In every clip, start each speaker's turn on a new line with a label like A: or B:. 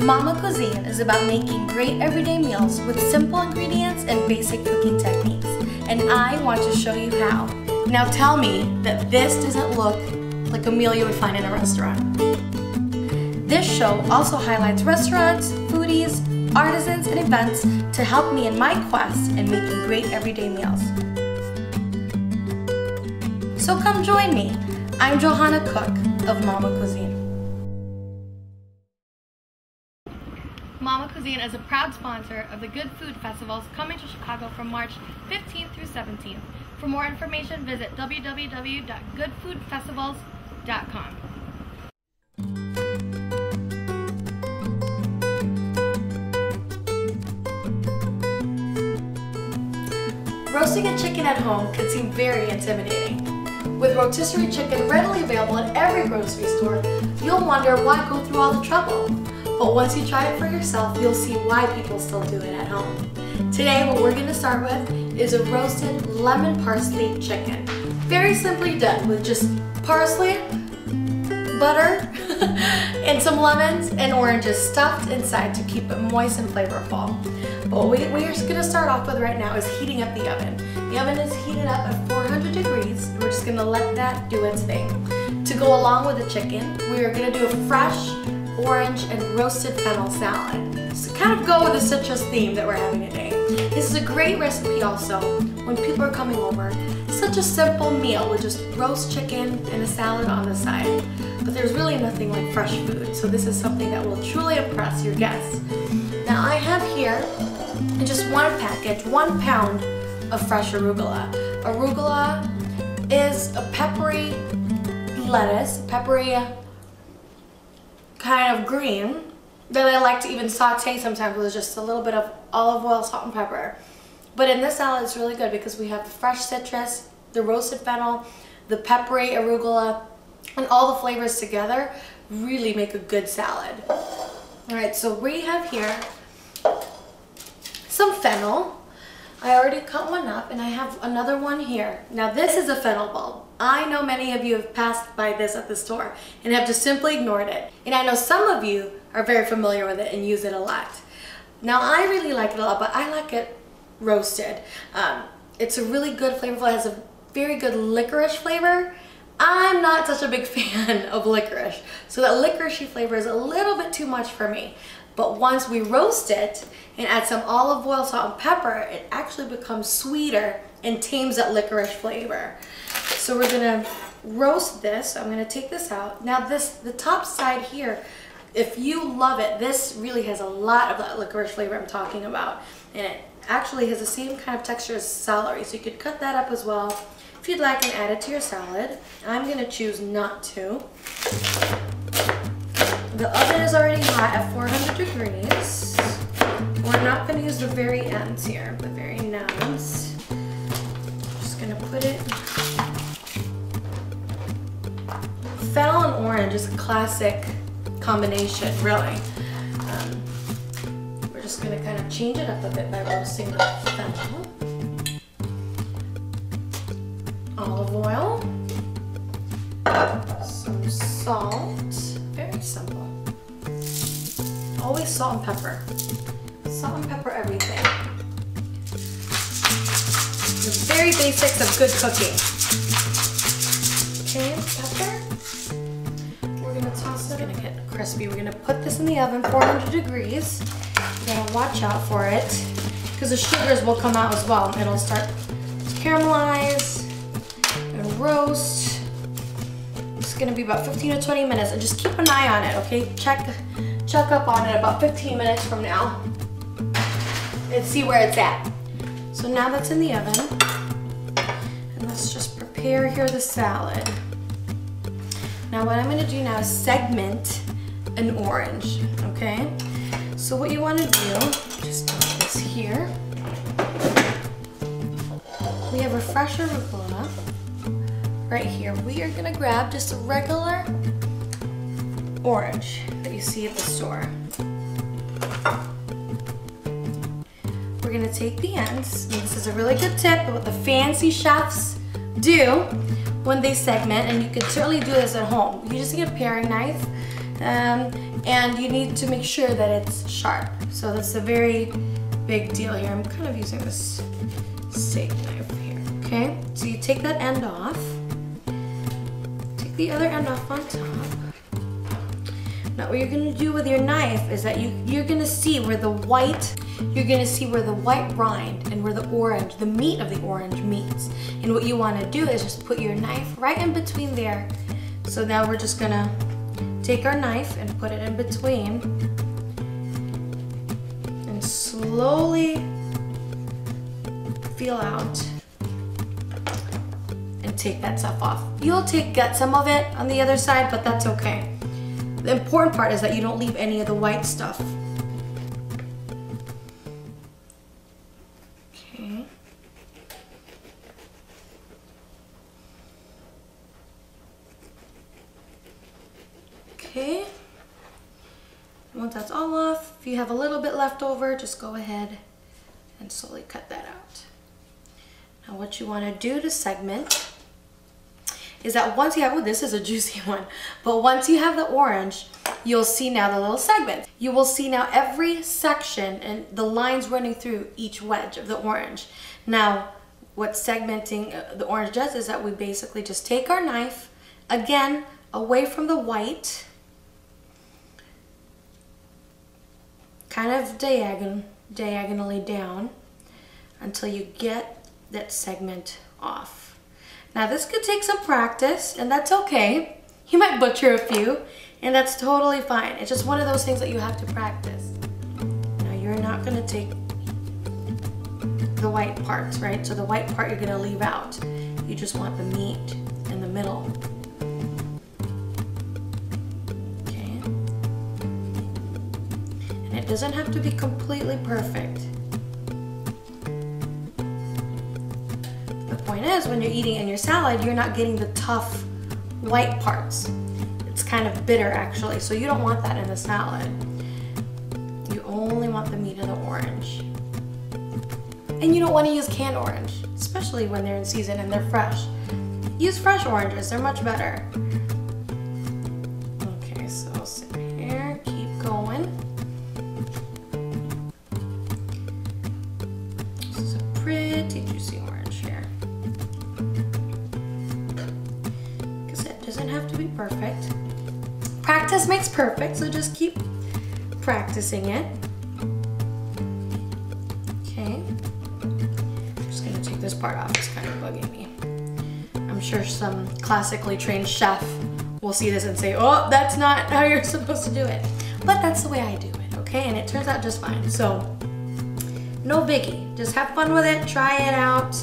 A: Momma Cuisine is about making great everyday meals with simple ingredients and basic cooking techniques, and I want to show you how. Now tell me that this doesn't look like a meal you would find in a restaurant. This show also highlights restaurants, foodies, artisans, and events to help me in my quest in making great everyday meals. So come join me. I'm Johanna Cook of Momma Cuisine. Momma Cuisine is a proud sponsor of the Good Food Festivals coming to Chicago from March 15th through 17th. For more information, visit www.goodfoodfestivals.com. Roasting a chicken at home can seem very intimidating. With rotisserie chicken readily available at every grocery store, you'll wonder why go through all the trouble. But once you try it for yourself, you'll see why people still do it at home. Today, what we're going to start with is a roasted lemon parsley chicken. Very simply done with just parsley, butter, and some lemons and oranges stuffed inside to keep it moist and flavorful. But what we're going to start off with right now is heating up the oven. The oven is heated up at 400 degrees. We're just going to let that do its thing. To go along with the chicken, we are going to do a fresh orange and roasted fennel salad. So kind of go with the citrus theme that we're having today. This is a great recipe also when people are coming over. Such a simple meal with just roast chicken and a salad on the side. But there's really nothing like fresh food, so this is something that will truly impress your guests. Now I have here in just one package, 1 pound of fresh arugula. Arugula is a peppery lettuce, peppery kind of green that I like to even saute sometimes with just a little bit of olive oil, salt, and pepper. But in this salad it's really good because we have the fresh citrus, the roasted fennel, the peppery arugula, and all the flavors together really make a good salad. Alright, so we have here some fennel. I already cut one up and I have another one here. Now this is a fennel bulb. I know many of you have passed by this at the store and have just simply ignored it. And I know some of you are very familiar with it and use it a lot. Now I really like it a lot, but I like it roasted. It's a really good flavorful, it has a very good licorice flavor. I'm not such a big fan of licorice, so that licoricey flavor is a little bit too much for me. But once we roast it and add some olive oil, salt, and pepper, it actually becomes sweeter and tames that licorice flavor. So we're gonna roast this. I'm gonna take this out. Now the top side here, if you love it, this really has a lot of that licorice flavor I'm talking about. And it actually has the same kind of texture as celery, so you could cut that up as well if you'd like and add it to your salad. I'm gonna choose not to. The oven is already hot at 400 degrees. We're not gonna use the very ends here, the very ends. Just gonna put it. Fennel and orange is a classic combination, really. We're just gonna kind of change it up a bit by roasting the fennel. Olive oil, some salt, very simple. Always salt and pepper. Salt and pepper everything. The very basics of good cooking. Okay, pepper. We're gonna toss it. It's gonna get crispy. We're gonna put this in the oven, 400 degrees. You gotta watch out for it because the sugars will come out as well. It'll start to caramelize and roast. It's gonna be about 15 to 20 minutes, and just keep an eye on it, okay? Check up on it about 15 minutes from now and see where it's at. So now that's in the oven, and let's just prepare here the salad. Now what I'm gonna do now is segment an orange, okay? So what you wanna do, just put this here. We have a fresh arugula right here. We are gonna grab just a regular orange that you see at the store. We're gonna take the ends, and this is a really good tip of what the fancy chefs do when they segment, and you can certainly do this at home. You just get a paring knife and you need to make sure that it's sharp. So that's a very big deal here. I'm kind of using this steak knife here, okay? So you take that end off, take the other end off on top. Now what you're gonna do with your knife is that you're gonna see where the white rind and where the orange, the meat of the orange meets. And what you wanna do is just put your knife right in between there. So now we're just gonna take our knife and put it in between and slowly feel out and take that stuff off. You'll get some of it on the other side, but that's okay. The important part is that you don't leave any of the white stuff. Okay. Okay. Once that's all off, if you have a little bit left over, just go ahead and slowly cut that out. Now what you want to do to segment is that once you have, oh, this is a juicy one, but once you have the orange, you'll see now the little segments. You will see now every section and the lines running through each wedge of the orange. Now, what segmenting the orange does is that we basically just take our knife, again, away from the white, kind of diagonally down until you get that segment off. Now this could take some practice, and that's okay. You might butcher a few, and that's totally fine. It's just one of those things that you have to practice. Now you're not gonna take the white parts, right? So the white part you're gonna leave out. You just want the meat in the middle. Okay. And it doesn't have to be completely perfect. The point is, when you're eating in your salad, you're not getting the tough white parts. It's kind of bitter actually, so you don't want that in the salad. You only want the meat of the orange. And you don't want to use canned orange, especially when they're in season and they're fresh. Use fresh oranges, they're much better. Okay, so I'll sit here, keep going. This is a pretty juicy orange here. Doesn't have to be perfect. Practice makes perfect, so just keep practicing it. Okay. I'm just gonna take this part off, it's kind of bugging me. I'm sure some classically trained chef will see this and say, oh, that's not how you're supposed to do it. But that's the way I do it, okay? And it turns out just fine. So, no biggie. Just have fun with it, try it out.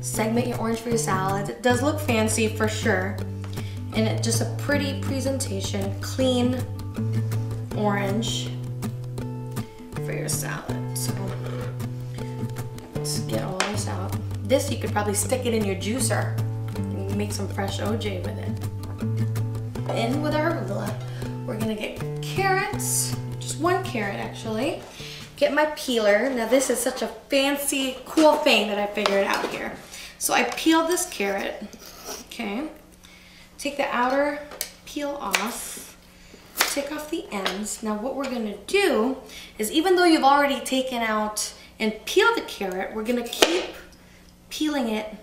A: Segment your orange for your salad. It does look fancy for sure. And it's just a pretty presentation, clean orange for your salad. So let's get all this out. This you could probably stick it in your juicer and make some fresh OJ with it. In with our arugula, we're gonna get carrots, just one carrot actually. Get my peeler. Now this is such a fancy, cool thing that I figured out here. So I peeled this carrot, okay. Take the outer peel off, take off the ends. Now what we're gonna do is, even though you've already taken out and peeled the carrot, we're gonna keep peeling it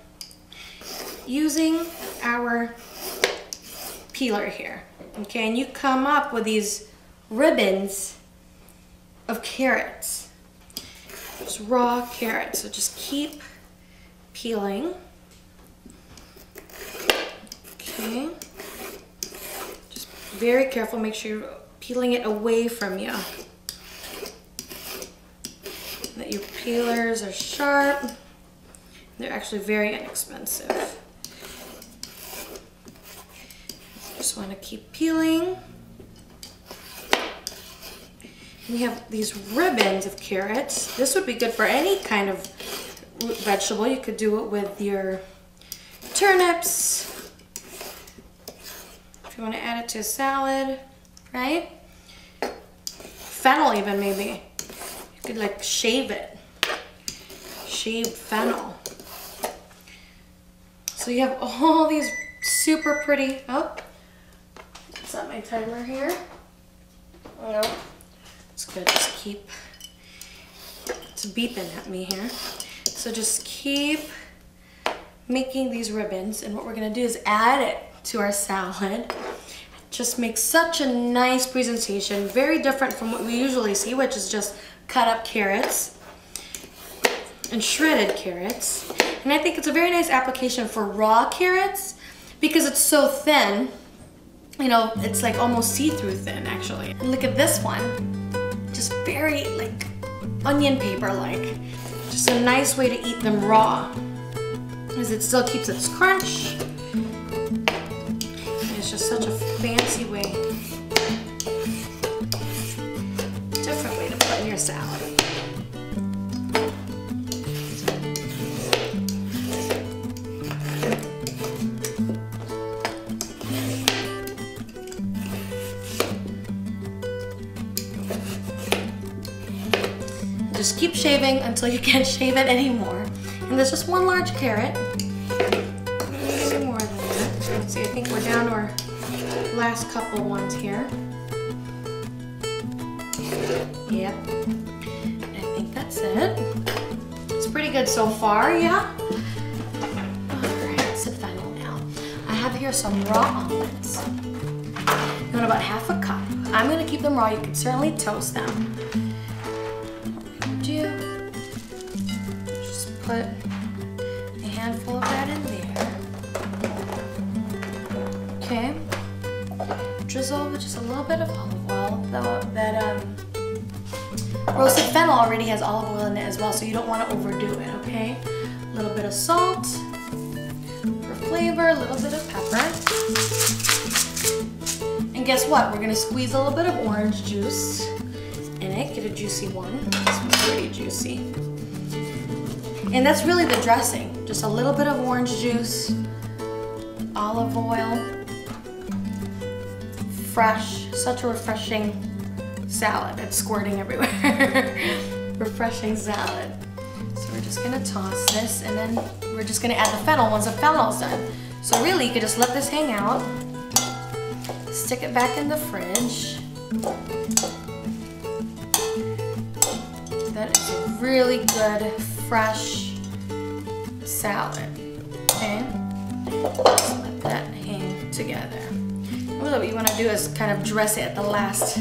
A: using our peeler here, okay? And you come up with these ribbons of carrots, just raw carrots. So just keep peeling. Okay, just very careful, make sure you're peeling it away from you. That your peelers are sharp. They're actually very inexpensive. Just want to keep peeling. We have these ribbons of carrots. This would be good for any kind of root vegetable. You could do it with your turnips. You want to add it to a salad, right? Fennel even maybe. You could like shave it. Shaved fennel. So you have all these super pretty, oh, Set my timer here. No, it's good. Just keep. It's beeping at me here. So just keep making these ribbons, and what we're gonna do is add it to our salad. Just makes such a nice presentation, very different from what we usually see, which is just cut up carrots and shredded carrots. And I think it's a very nice application for raw carrots because it's so thin. You know, it's like almost see-through thin actually. And look at this one, just very like onion paper-like. Just a nice way to eat them raw, because it still keeps its crunch. It's just such a fancy way, different way to put in your salad. Just keep shaving until you can't shave it anymore. And there's just one large carrot. Maybe more than that. Let's see, I think we're down to our last couple ones here. Yep. I think that's it. It's pretty good so far, yeah? Alright, sit final now. I have here some raw almonds. You want about half a cup. I'm going to keep them raw. You can certainly toast them. Just put a handful of that in there. Okay. Drizzle with just a little bit of olive oil. That roasted fennel already has olive oil in it as well, so you don't want to overdo it, okay? A little bit of salt for flavor, a little bit of pepper. And guess what? We're going to squeeze a little bit of orange juice in it, get a juicy one. This one's pretty juicy. And that's really the dressing. Just a little bit of orange juice, olive oil, fresh, such a refreshing salad. It's squirting everywhere. Refreshing salad. So we're just gonna toss this, and then we're just gonna add the fennel once the fennel's done. So really, you could just let this hang out, stick it back in the fridge. That is a really good, fresh salad, okay? Just let that hang together. Really what you want to do is kind of dress it at the last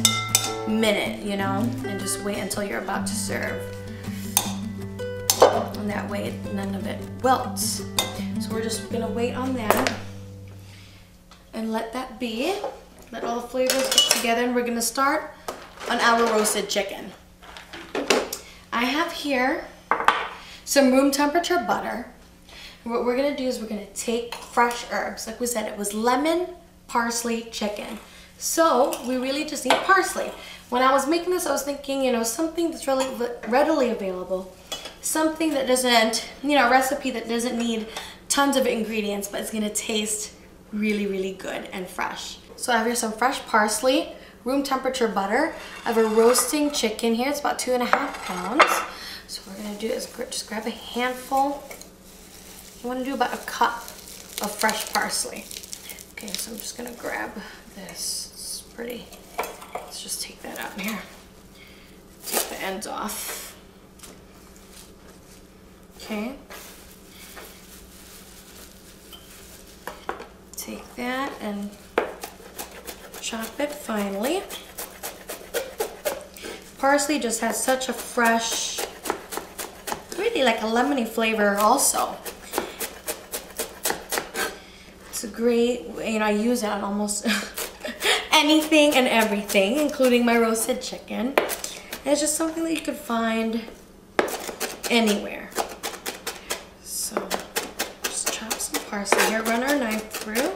A: minute, you know, and just wait until you're about to serve. And that way none of it wilts. So we're just gonna wait on that and let that be. Let all the flavors get together, and we're gonna start on our roasted chicken. I have here some room temperature butter. And what we're gonna do is we're gonna take fresh herbs. Like we said, it was lemon, parsley, chicken. So we really just need parsley. When I was making this, I was thinking, you know, something that's really readily available. Something that doesn't, you know, a recipe that doesn't need tons of ingredients, but it's gonna taste really, really good and fresh. So I have here some fresh parsley, room temperature butter. I have a roasting chicken here. It's about 2.5 pounds. So what we're gonna do is just grab a handful. You wanna do about a cup of fresh parsley. Okay, so I'm just gonna grab this. It's pretty. Let's just take that out here. Take the ends off. Okay. Take that and chop it finely. Parsley just has such a fresh, really like a lemony flavor also. It's a great, you know, I use it on almost anything and everything, including my roasted chicken. And it's just something that you could find anywhere. So just chop some parsley here, run our knife through.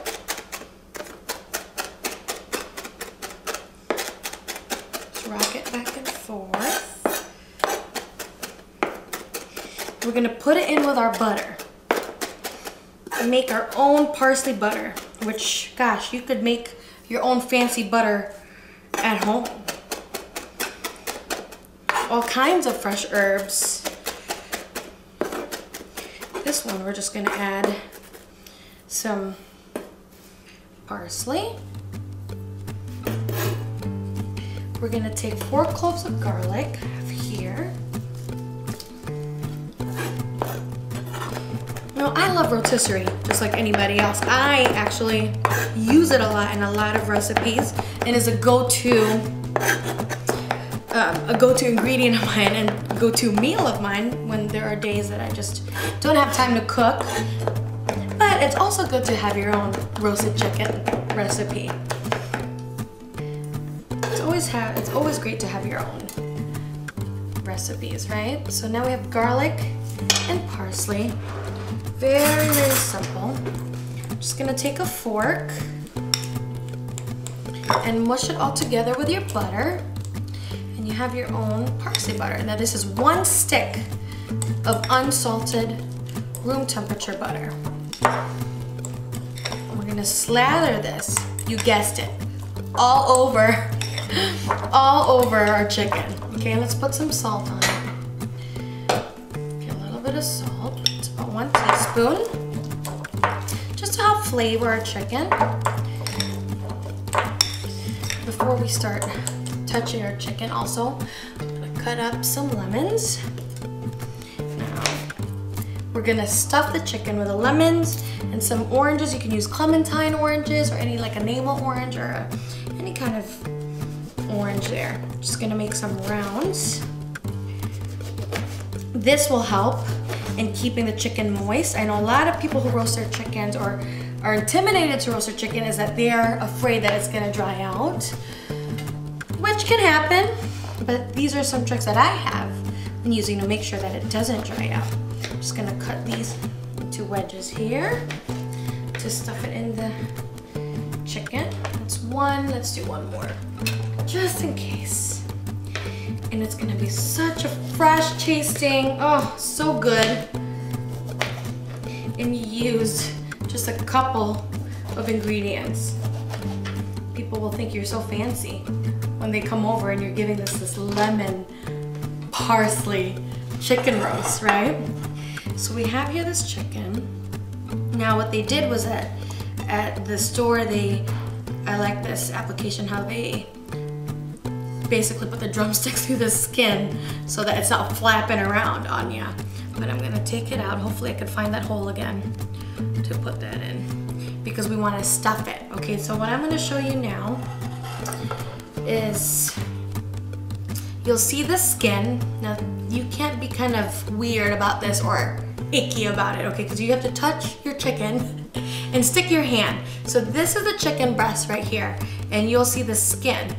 A: Rock it back and forth. We're gonna put it in with our butter and make our own parsley butter, which, gosh, you could make your own fancy butter at home. All kinds of fresh herbs. This one, we're just gonna add some parsley. We're gonna take 4 cloves of garlic I have here. Now, I love rotisserie, just like anybody else. I actually use it a lot in a lot of recipes and is a go-to ingredient of mine and go-to meal of mine when there are days that I just don't have time to cook. But it's also good to have your own roasted chicken recipe. It's always great to have your own recipes, right? So now we have garlic and parsley. Very, very simple. I'm just gonna take a fork and mush it all together with your butter. And you have your own parsley butter. Now this is 1 stick of unsalted room temperature butter. We're gonna slather this, you guessed it, all over our chicken. Okay, let's put some salt on it. Okay, a little bit of salt. It's about 1 teaspoon. Just to help flavor our chicken. Before we start touching our chicken also, I'm gonna cut up some lemons. Now, we're gonna stuff the chicken with the lemons and some oranges. You can use clementine oranges or any like a navel orange or any kind of orange there. Just gonna make some rounds. This will help in keeping the chicken moist. I know a lot of people who roast their chickens or are intimidated to roast their chicken is that they're afraid that it's gonna dry out, which can happen, but these are some tricks that I have been using to make sure that it doesn't dry out. I'm just gonna cut these into wedges here to stuff it in the chicken. That's 1, let's do 1 more, just in case. And it's gonna be such a fresh tasting, oh, so good. And you used just a couple of ingredients. People will think you're so fancy when they come over and you're giving this lemon parsley chicken roast, right? So we have here this chicken. Now what they did was that at the store, I like this application how they basically put the drumsticks through the skin so that it's not flapping around on you. But I'm gonna take it out. Hopefully I can find that hole again to put that in because we wanna stuff it. Okay, so what I'm gonna show you now is you'll see the skin. Now you can't be kind of weird about this or icky about it, okay? Because you have to touch your chicken and stick your hand. So this is the chicken breast right here and you'll see the skin.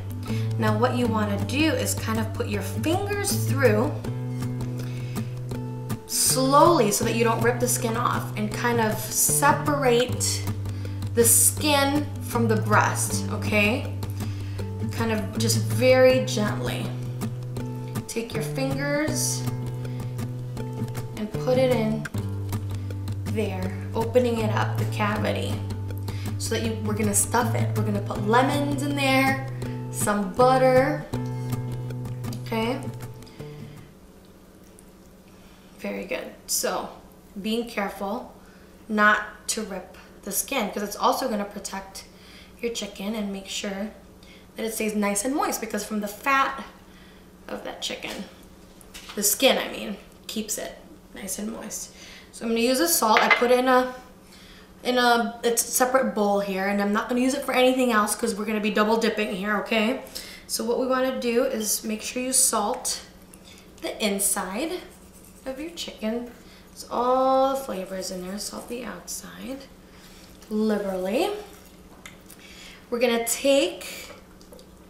A: Now what you want to do is kind of put your fingers through slowly so that you don't rip the skin off and kind of separate the skin from the breast, okay? Kind of just very gently. Take your fingers and put it in there, opening it up, the cavity, so that we're gonna stuff it. We're gonna put lemons in there, some butter, okay? Very good. So, being careful not to rip the skin because it's also gonna protect your chicken and make sure that it stays nice and moist because from the fat of that chicken, the skin, I mean, keeps it nice and moist. So I'm gonna use the salt. I put it in a separate bowl here, and I'm not gonna use it for anything else because we're gonna be double dipping here, okay? So what we wanna do is make sure you salt the inside of your chicken. So all the flavors in there, salt the outside liberally. We're gonna take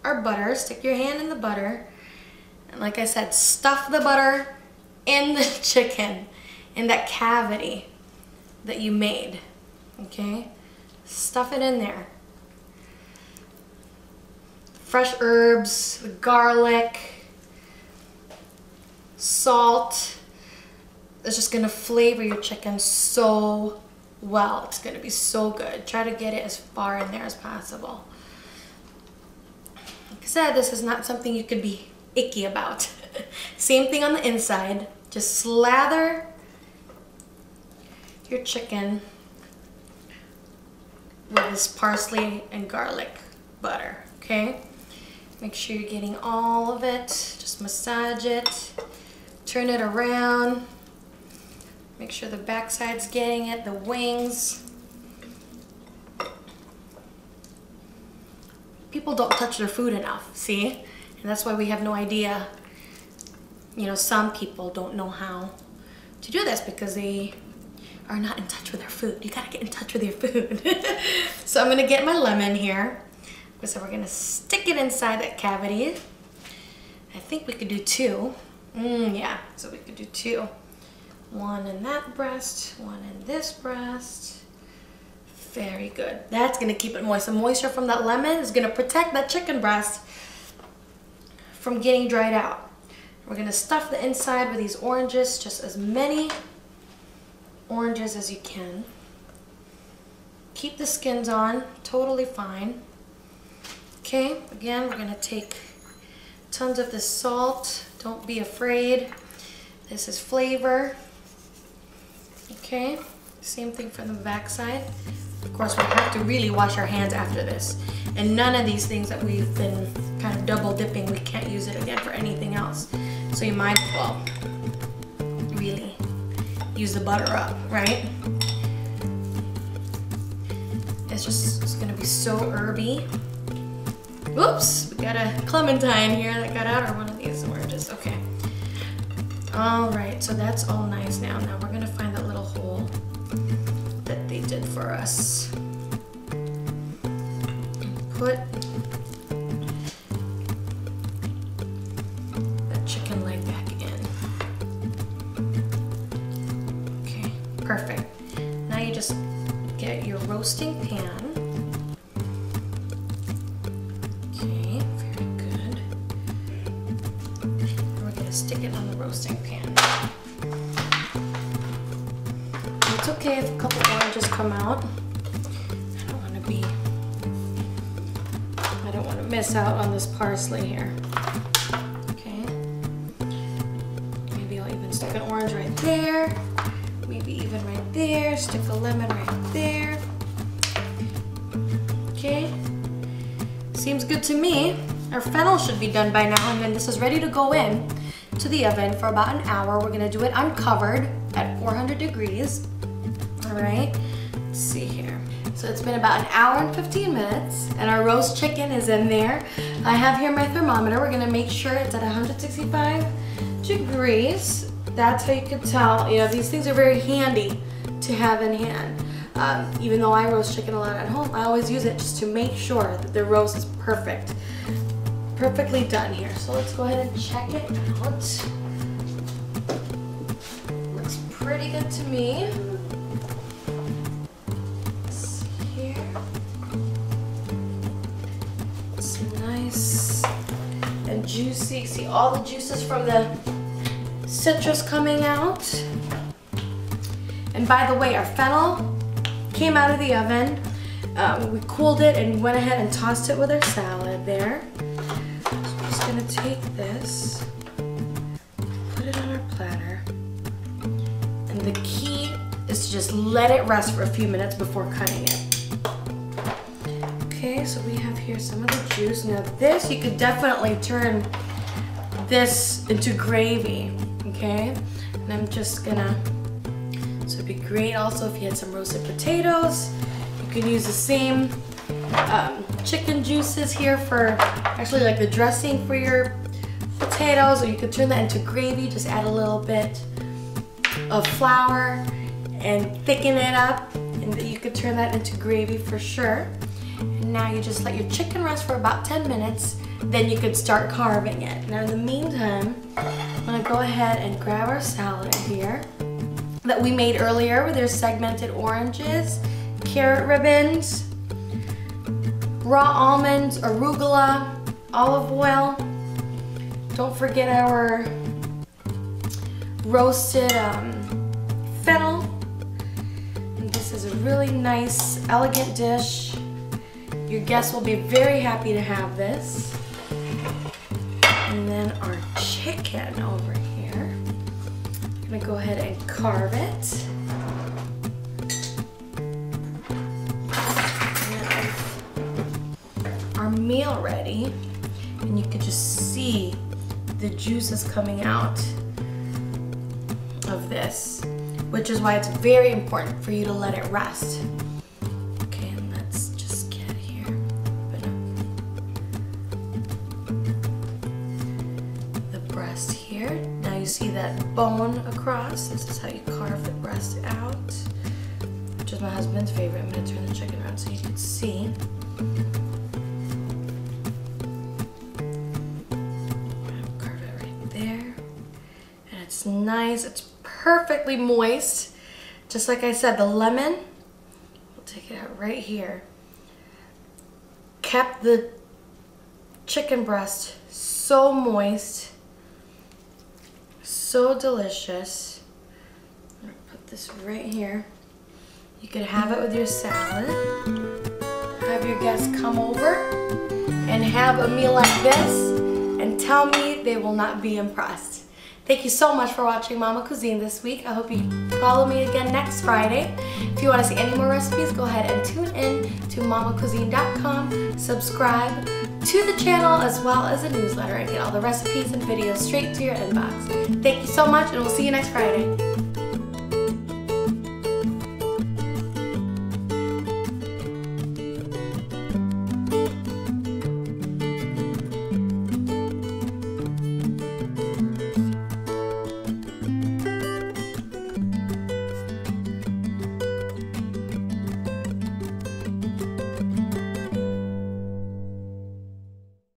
A: our butter, stick your hand in the butter, and like I said, stuff the butter in the chicken, in that cavity that you made, okay? Stuff it in there. Fresh herbs, garlic, salt. It's just gonna flavor your chicken so well. It's gonna be so good. Try to get it as far in there as possible. Like I said, this is not something you could be icky about. Same thing on the inside. Just slather your chicken with this parsley and garlic butter, okay? Make sure you're getting all of it. Just massage it, turn it around. Make sure the backside's getting it, the wings. People don't touch their food enough, see? And that's why we have no idea. You know, some people don't know how to do this because they are not in touch with their food. You gotta get in touch with your food. So I'm gonna get my lemon here. So we're gonna stick it inside that cavity. I think we could do 2. Yeah, so we could do 2. 1 in that breast, 1 in this breast. Very good. That's gonna keep it moist. The moisture from that lemon is gonna protect that chicken breast from getting dried out. We're gonna stuff the inside with these oranges, just as many oranges as you can. Keep the skins on, totally fine. Okay, again, we're gonna take tons of this salt. Don't be afraid. This is flavor. Okay, same thing for the back side. Of course, we have to really wash our hands after this. And none of these things that we've been kind of double dipping, we can't use it again for anything else. So you might as well really use the butter up, right? It's gonna be so herby. Oops, we got a clementine here that got out, or one of these oranges. Okay. All right, so that's all nice now. Now we're gonna find that little hole that they did for us. Put that chicken leg back in. Okay, perfect. Now you just get your roasting pan. Stick it on the roasting pan. It's okay if a couple oranges come out. I don't want to miss out on this parsley here. Okay. Maybe I'll even stick an orange right there. Maybe even right there. Stick a lemon right there. Okay. Seems good to me. Our fennel should be done by now, and then this is ready to go in to the oven for about an hour. We're gonna do it uncovered at 400 degrees. All right, let's see here. So it's been about an hour and 15 minutes, and our roast chicken is in there. I have here my thermometer. We're gonna make sure it's at 165 degrees. That's how you can tell. You know, these things are very handy to have in hand. Even though I roast chicken a lot at home, I always use it just to make sure that the roast is perfect. Perfectly done here. So let's go ahead and check it out. Looks pretty good to me. Let's see here. It's nice and juicy. See all the juices from the citrus coming out. And by the way, our fennel came out of the oven. We cooled it and went ahead and tossed it with our salad there. Gonna take this, put it on our platter, and the key is to just let it rest for a few minutes before cutting it. Okay, so we have here some of the juice. Now this, you could definitely turn this into gravy, okay? And I'm just gonna, so it'd be great also if you had some roasted potatoes. You can use the same chicken juices here for actually like the dressing for your potatoes, or you could turn that into gravy. Just add a little bit of flour and thicken it up, and you could turn that into gravy for sure. And now you just let your chicken rest for about 10 minutes, then you could start carving it. Now in the meantime, I'm gonna go ahead and grab our salad here that we made earlier with our segmented oranges, carrot ribbons, raw almonds, arugula, olive oil. Don't forget our roasted fennel. And this is a really nice, elegant dish. Your guests will be very happy to have this. And then our chicken over here. I'm gonna go ahead and carve it. Our meal ready, and and you can just see the juices coming out of this, which is why it's very important for you to let it rest. Okay, and let's just get here. The breast here. Now you see that bone across. This is how you carve the breast out, which is my husband's favorite. I'm going to turn the chicken around so you can see. Carve it right there. And it's nice. It's perfectly moist. Just like I said, the lemon, we'll take it out right here, kept the chicken breast so moist, so delicious. I'm gonna put this right here. You could have it with your salad. Have your guests come over and have a meal like this and tell me they will not be impressed. Thank you so much for watching Momma Cuisine this week. I hope you follow me again next Friday. If you want to see any more recipes, go ahead and tune in to mommacuisine.com. Subscribe to the channel as well as the newsletter and get all the recipes and videos straight to your inbox. Thank you so much, and we'll see you next Friday.